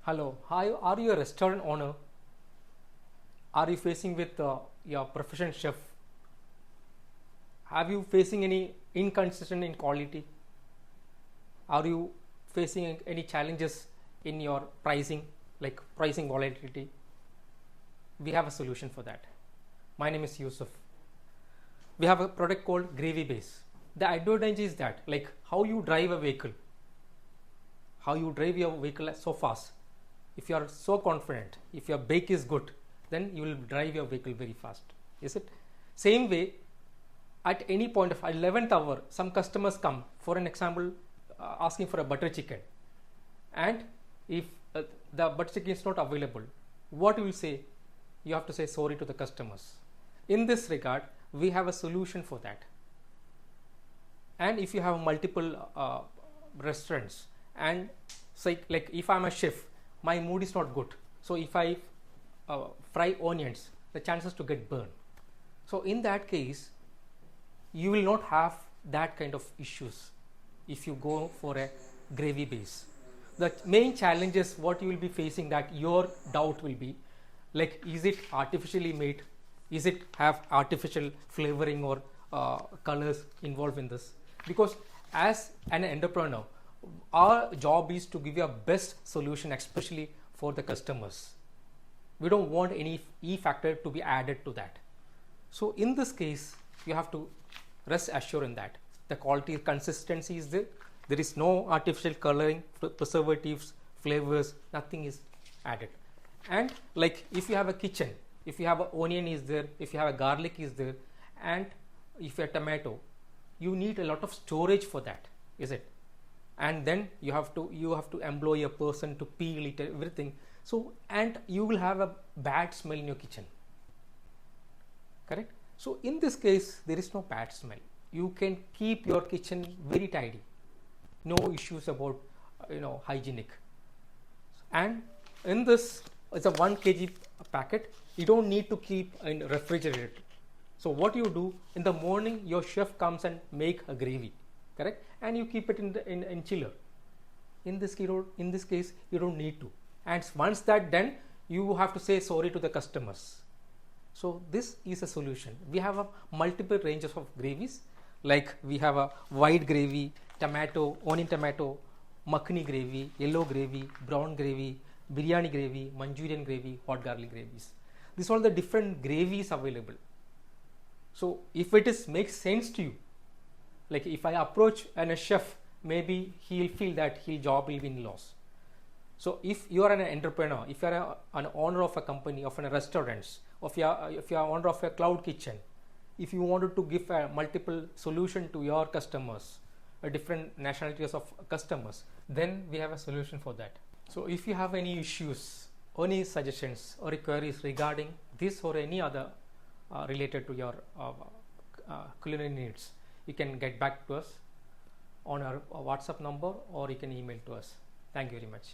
Hello, hi, are you a restaurant owner? Are you facing with your profession chef? Have you facing any inconsistent in quality? Are you facing any challenges in your pricing, like pricing volatility? We have a solution for that. My name is Yusuf. We have a product called Gravy Base. The advantage is that, like how you drive a vehicle, how you drive your vehicle so fast. If you are so confident, if your bake is good, then you will drive your vehicle very fast. Is it? Same way, at any point of 11th hour, some customers come, for an example, asking for a butter chicken. And if the butter chicken is not available, what you will say? You have to say sorry to the customers. In this regard, we have a solution for that. And if you have multiple restaurants, and say like if I'm a chef, my mood is not good, so if I fry onions, the chances to get burned. So in that case, you will not have that kind of issues if you go for a gravy base. The main challenge is what you will be facing, that your doubt will be like, is it artificially made? Is it have artificial flavoring or colors involved in this? Because as an entrepreneur, our job is to give you a best solution, especially for the customers. We don't want any E factor to be added to that. So in this case, you have to rest assured in that the quality consistency is there. There is no artificial coloring, preservatives, flavors, nothing is added. And like if you have a kitchen, if you have an onion is there, if you have a garlic is there, and if you have tomato, you need a lot of storage for that, is it? And then you have to employ a person to peel it, everything. So, and you will have a bad smell in your kitchen, correct? So in this case, there is no bad smell. You can keep your kitchen very tidy, no issues about hygienic. And in this, it's a 1 kg packet. You don't need to keep in refrigerator. So what you do in the morning, your chef comes and make a gravy, correct? And you keep it in chiller. In this case, you don't need to. And once that done, you have to say sorry to the customers. So this is a solution. We have a multiple ranges of gravies, like we have a white gravy, tomato, onion tomato, makhani gravy, yellow gravy, brown gravy, biryani gravy, Manchurian gravy, hot garlic gravies. These are all the different gravies available. So if it makes sense to you, like if I approach a chef, maybe he'll feel that his job will be in loss. So if you are an entrepreneur, if you are an owner of a company, of a restaurant, if you are owner of a cloud kitchen, if you wanted to give a multiple solution to your customers, different nationalities of customers, then we have a solution for that. So if you have any issues, any suggestions or queries regarding this or any other related to your culinary needs, you can get back to us on our WhatsApp number, or you can email to us. Thank you very much.